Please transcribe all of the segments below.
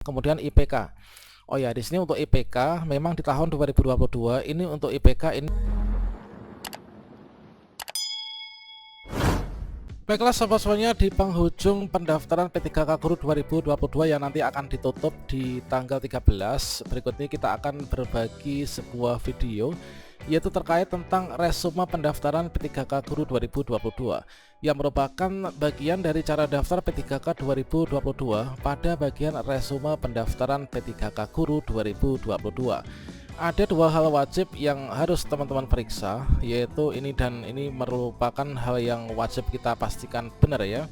kemudian IPK. Oh ya, di sini untuk IPK memang di tahun 2022 ini untuk IPK ini. Baiklah sobat-sobatnya, di penghujung pendaftaran P3K Guru 2022 yang nanti akan ditutup di tanggal 13, berikut ini kita akan berbagi sebuah video yaitu terkait tentang resume pendaftaran P3K Guru 2022 yang merupakan bagian dari cara daftar P3K 2022 pada bagian resume pendaftaran P3K Guru 2022. Ada dua hal wajib yang harus teman-teman periksa, yaitu ini dan ini merupakan hal yang wajib kita pastikan benar ya,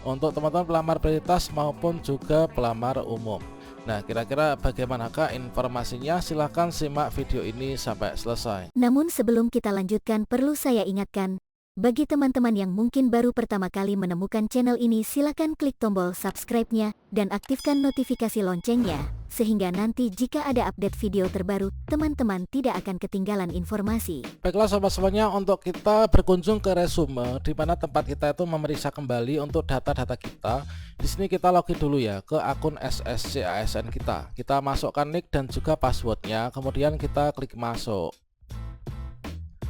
untuk teman-teman pelamar prioritas maupun juga pelamar umum. Nah, kira-kira bagaimanakah informasinya? Silahkan simak video ini sampai selesai. Namun sebelum kita lanjutkan, perlu saya ingatkan, bagi teman-teman yang mungkin baru pertama kali menemukan channel ini, silakan klik tombol subscribe-nya dan aktifkan notifikasi loncengnya, sehingga nanti jika ada update video terbaru, teman-teman tidak akan ketinggalan informasi. Baiklah sobat-sobatnya, untuk kita berkunjung ke resume, di mana tempat kita itu memeriksa kembali untuk data-data kita. Di sini kita login dulu ya ke akun SSC-ASN kita. Kita masukkan nick dan juga passwordnya, kemudian kita klik masuk.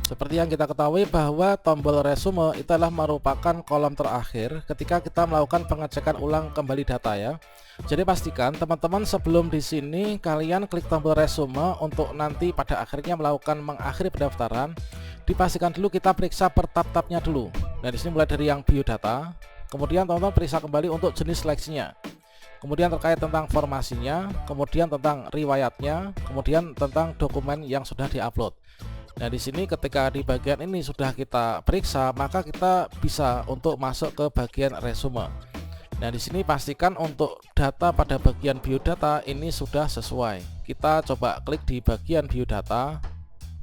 Seperti yang kita ketahui bahwa tombol resume itu adalah merupakan kolom terakhir ketika kita melakukan pengecekan ulang kembali data ya. Jadi pastikan teman-teman sebelum di sini kalian klik tombol resume untuk nanti pada akhirnya melakukan mengakhiri pendaftaran. Dipastikan dulu kita periksa per tab-tabnya dulu. Nah, di sini mulai dari yang biodata, kemudian teman-teman periksa kembali untuk jenis seleksinya. Kemudian terkait tentang formasinya, kemudian tentang riwayatnya, kemudian tentang dokumen yang sudah diupload. Nah, di sini ketika di bagian ini sudah kita periksa, maka kita bisa untuk masuk ke bagian resume. Nah, di sini pastikan untuk data pada bagian biodata ini sudah sesuai. Kita coba klik di bagian biodata.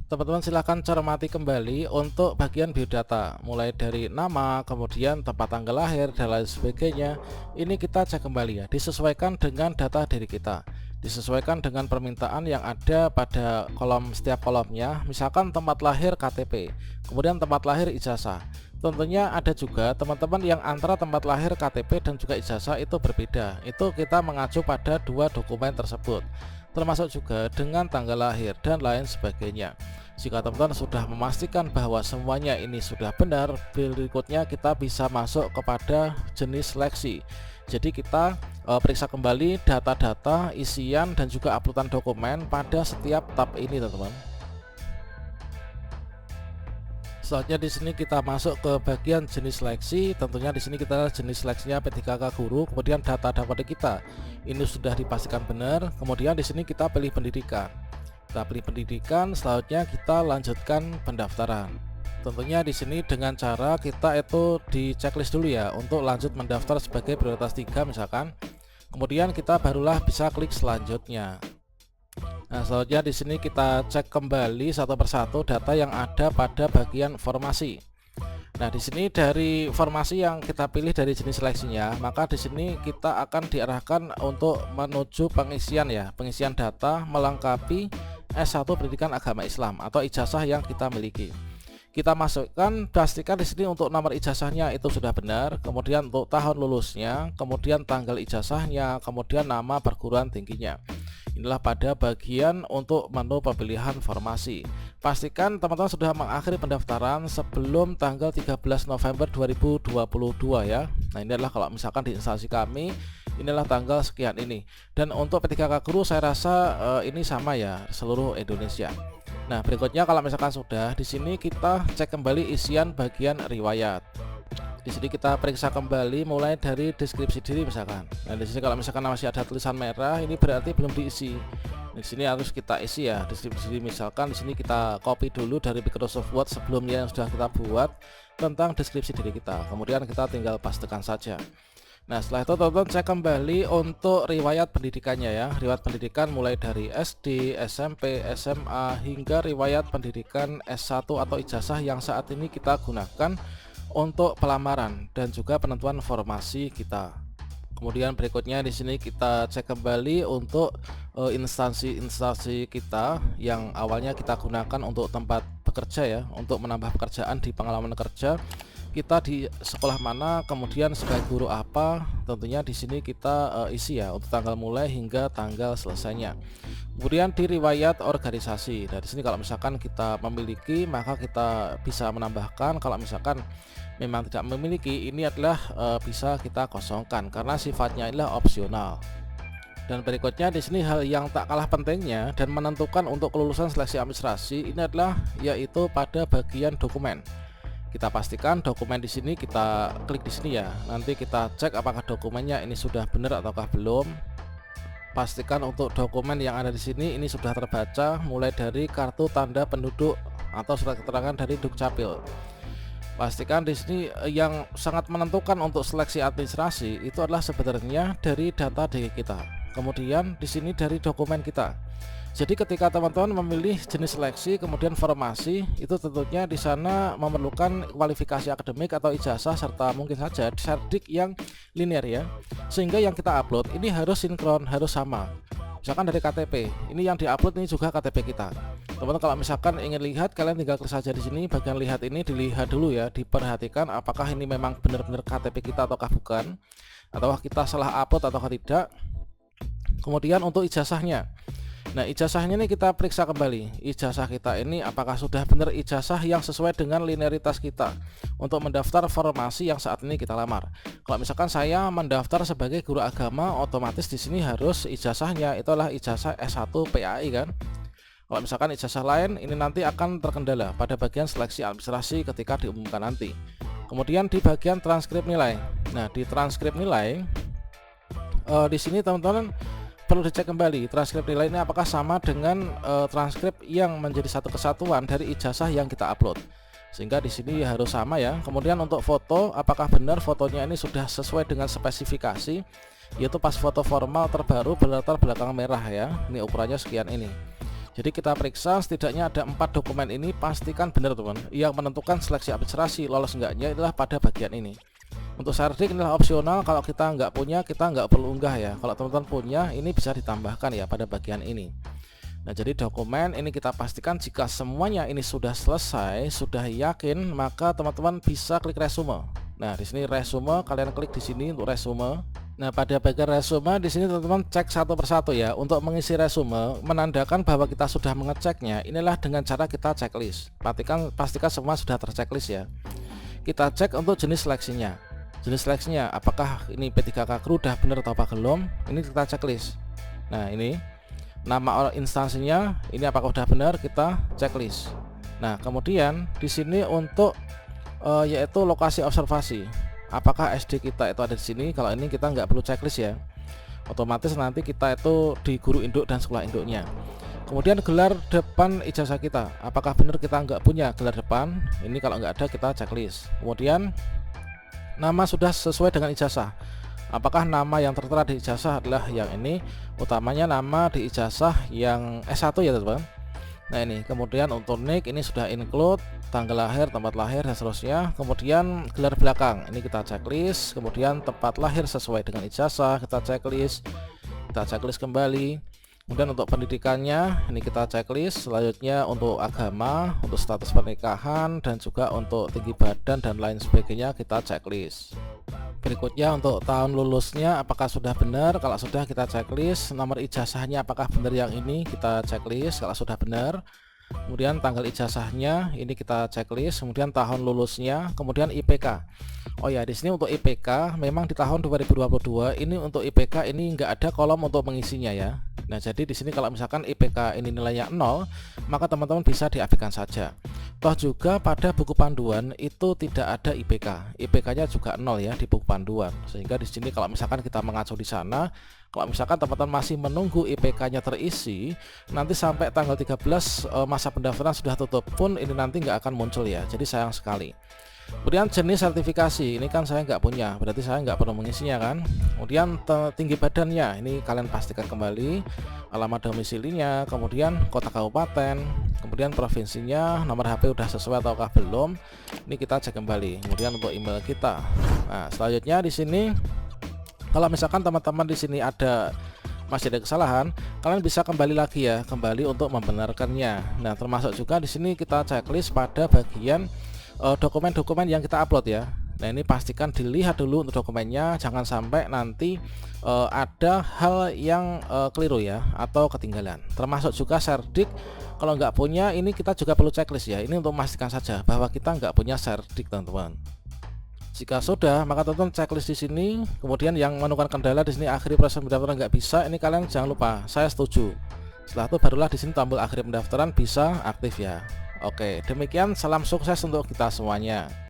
Teman-teman silahkan cermati kembali untuk bagian biodata, mulai dari nama, kemudian tempat tanggal lahir dan lain sebagainya. Ini kita cek kembali ya, disesuaikan dengan data diri kita, disesuaikan dengan permintaan yang ada pada kolom setiap kolomnya. Misalkan tempat lahir KTP, kemudian tempat lahir ijazah. Tentunya ada juga teman-teman yang antara tempat lahir KTP dan juga ijazah itu berbeda. Itu kita mengacu pada dua dokumen tersebut, termasuk juga dengan tanggal lahir dan lain sebagainya. Jika teman-teman sudah memastikan bahwa semuanya ini sudah benar, berikutnya kita bisa masuk kepada jenis seleksi. Jadi kita periksa kembali data-data, isian dan juga uploadan dokumen pada setiap tab ini, teman-teman. Selanjutnya di sini kita masuk ke bagian jenis seleksi. Tentunya di sini kita jenis seleksinya P3K Guru, kemudian data-data kita ini sudah dipastikan benar. Kemudian di sini kita pilih pendidikan. Kita pilih pendidikan, selanjutnya kita lanjutkan pendaftaran. Tentunya di sini dengan cara kita itu di checklist dulu ya untuk lanjut mendaftar sebagai prioritas 3 misalkan. Kemudian kita barulah bisa klik selanjutnya. Nah, selanjutnya di sini kita cek kembali satu persatu data yang ada pada bagian formasi. Nah, di sini dari formasi yang kita pilih dari jenis seleksinya, maka di sini kita akan diarahkan untuk menuju pengisian ya, pengisian data melengkapi S1 Pendidikan Agama Islam atau ijazah yang kita miliki. Kita masukkan, pastikan di sini untuk nomor ijazahnya itu sudah benar, kemudian untuk tahun lulusnya, kemudian tanggal ijazahnya, kemudian nama perguruan tingginya. Inilah pada bagian untuk menu pemilihan formasi. Pastikan teman-teman sudah mengakhiri pendaftaran sebelum tanggal 13 November 2022 ya. Nah, ini adalah kalau misalkan di instansi kami, inilah tanggal sekian ini. Dan untuk P3K Guru saya rasa ini sama ya seluruh Indonesia. Nah, berikutnya kalau misalkan sudah, di sini kita cek kembali isian bagian riwayat. Di sini kita periksa kembali mulai dari deskripsi diri misalkan. Nah, di sini kalau misalkan masih ada tulisan merah, ini berarti belum diisi. Di sini harus kita isi ya deskripsi diri. Misalkan di sini kita copy dulu dari Microsoft Word sebelumnya yang sudah kita buat tentang deskripsi diri kita. Kemudian kita tinggal pastekan saja. Nah, setelah itu teman-teman cek kembali untuk riwayat pendidikannya ya. Riwayat pendidikan mulai dari SD, SMP, SMA hingga riwayat pendidikan S1 atau ijazah yang saat ini kita gunakan untuk pelamaran dan juga penentuan formasi kita. Kemudian berikutnya di sini kita cek kembali untuk instansi-instansi kita yang awalnya kita gunakan untuk tempat bekerja ya, untuk menambah pekerjaan di pengalaman kerja. kita di sekolah mana, kemudian sebagai guru apa, tentunya di sini kita isi ya untuk tanggal mulai hingga tanggal selesainya. Kemudian di riwayat organisasi. Dari sini kalau misalkan kita memiliki, maka kita bisa menambahkan. Kalau misalkan memang tidak memiliki, ini adalah bisa kita kosongkan karena sifatnya adalah opsional. Dan berikutnya di sini hal yang tak kalah pentingnya dan menentukan untuk kelulusan seleksi administrasi ini adalah yaitu pada bagian dokumen. Kita pastikan dokumen di sini, kita klik di sini ya. Nanti kita cek apakah dokumennya ini sudah benar ataukah belum. Pastikan untuk dokumen yang ada di sini ini sudah terbaca, mulai dari kartu tanda penduduk atau surat keterangan dari Dukcapil. Pastikan di sini yang sangat menentukan untuk seleksi administrasi itu adalah sebenarnya dari data diri kita. Kemudian di sini dari dokumen kita. Jadi ketika teman-teman memilih jenis seleksi kemudian formasi, itu tentunya di sana memerlukan kualifikasi akademik atau ijazah serta mungkin saja serdik yang linear ya. Sehingga yang kita upload ini harus sinkron, harus sama. Misalkan dari KTP, ini yang diupload ini juga KTP kita. Teman-teman kalau misalkan ingin lihat, kalian tinggal klik saja di sini bagian lihat ini, dilihat dulu ya, diperhatikan apakah ini memang benar-benar KTP kita ataukah bukan, atau kita salah upload ataukah tidak. Kemudian untuk ijazahnya, nah ijazahnya ini kita periksa kembali, ijazah kita ini apakah sudah benar ijazah yang sesuai dengan linearitas kita untuk mendaftar formasi yang saat ini kita lamar. Kalau misalkan saya mendaftar sebagai guru agama, otomatis di sini harus ijazahnya itu adalah ijazah S1 PAI kan. Kalau misalkan ijazah lain ini nanti akan terkendala pada bagian seleksi administrasi ketika diumumkan nanti. Kemudian di bagian transkrip nilai. Nah di transkrip nilai di sini teman-teman perlu dicek kembali transkrip nilai ini apakah sama dengan transkrip yang menjadi satu kesatuan dari ijazah yang kita upload, sehingga di sini harus sama ya. Kemudian untuk foto, apakah benar fotonya ini sudah sesuai dengan spesifikasi, yaitu pas foto formal terbaru berlatar belakang merah ya, ini ukurannya sekian ini. Jadi kita periksa setidaknya ada 4 dokumen ini, pastikan benar teman. Yang menentukan seleksi administrasi lolos enggaknya adalah pada bagian ini. Untuk serdik inilah opsional, kalau kita nggak punya kita nggak perlu unggah ya. Kalau teman-teman punya ini bisa ditambahkan ya pada bagian ini. Nah jadi dokumen ini kita pastikan jika semuanya ini sudah selesai, sudah yakin, maka teman-teman bisa klik resume. Nah di sini resume, kalian klik di sini untuk resume. Nah pada bagian resume di sini teman-teman cek satu persatu ya. Untuk mengisi resume menandakan bahwa kita sudah mengeceknya, inilah dengan cara kita checklist. Pastikan semua sudah terchecklist ya. Kita cek untuk jenis seleksinya. Jenis seleksinya apakah ini P3K Kru udah bener atau apa belum, ini kita checklist. Nah ini nama instansinya ini apakah udah benar, kita checklist. Nah kemudian di sini untuk yaitu lokasi observasi, apakah SD kita itu ada di sini. Kalau ini kita nggak perlu checklist ya, otomatis nanti kita itu di guru induk dan sekolah induknya. Kemudian gelar depan ijazah kita, apakah benar kita nggak punya gelar depan, ini kalau nggak ada kita checklist. Kemudian nama sudah sesuai dengan ijazah, apakah nama yang tertera di ijazah adalah yang ini, utamanya nama di ijazah yang S1 ya teman-teman. Nah ini kemudian untuk nick ini sudah include tanggal lahir, tempat lahir dan seterusnya. Kemudian gelar belakang ini kita checklist. Kemudian tempat lahir sesuai dengan ijazah kita checklist kembali. Kemudian untuk pendidikannya ini kita checklist. Selanjutnya untuk agama, untuk status pernikahan, dan juga untuk tinggi badan dan lain sebagainya kita checklist. Berikutnya untuk tahun lulusnya apakah sudah benar, kalau sudah kita checklist. Nomor ijazahnya apakah benar yang ini, kita checklist kalau sudah benar. Kemudian tanggal ijazahnya ini kita checklist. Kemudian tahun lulusnya, kemudian IPK. Oh ya, di sini untuk IPK memang di tahun 2022 ini untuk IPK ini nggak ada kolom untuk mengisinya ya. Nah jadi di sini kalau misalkan IPK ini nilainya 0, maka teman-teman bisa diabaikan saja. Toh juga pada buku panduan itu tidak ada IPK, IPK-nya juga 0 ya di buku panduan. Sehingga di sini kalau misalkan kita mengacu di sana, kalau misalkan teman-teman masih menunggu IPK-nya terisi, nanti sampai tanggal 13 masa pendaftaran sudah tutup pun ini nanti nggak akan muncul ya. Jadi sayang sekali. Kemudian jenis sertifikasi ini kan saya nggak punya, berarti saya nggak perlu mengisinya kan. Kemudian tinggi badannya ini kalian pastikan kembali, alamat domisilinya, kemudian kota kabupaten, kemudian provinsinya, nomor HP udah sesuai ataukah belum, ini kita cek kembali. Kemudian untuk email kita. Nah selanjutnya di sini kalau misalkan teman-teman di sini masih ada kesalahan, kalian bisa kembali lagi ya, kembali untuk membenarkannya. Nah termasuk juga di sini kita checklist pada bagian dokumen-dokumen yang kita upload ya. Nah, ini pastikan dilihat dulu untuk dokumennya, jangan sampai nanti ada hal yang keliru ya atau ketinggalan. Termasuk juga share disk, kalau nggak punya ini kita juga perlu checklist ya. Ini untuk memastikan saja bahwa kita nggak punya share disk teman-teman. Jika sudah, maka teman-teman checklist di sini. Kemudian yang menemukan kendala di sini akhiri proses pendaftaran nggak bisa, ini kalian jangan lupa saya setuju. Setelah itu barulah di sini tombol akhiri pendaftaran bisa aktif ya. Oke, demikian salam sukses untuk kita semuanya.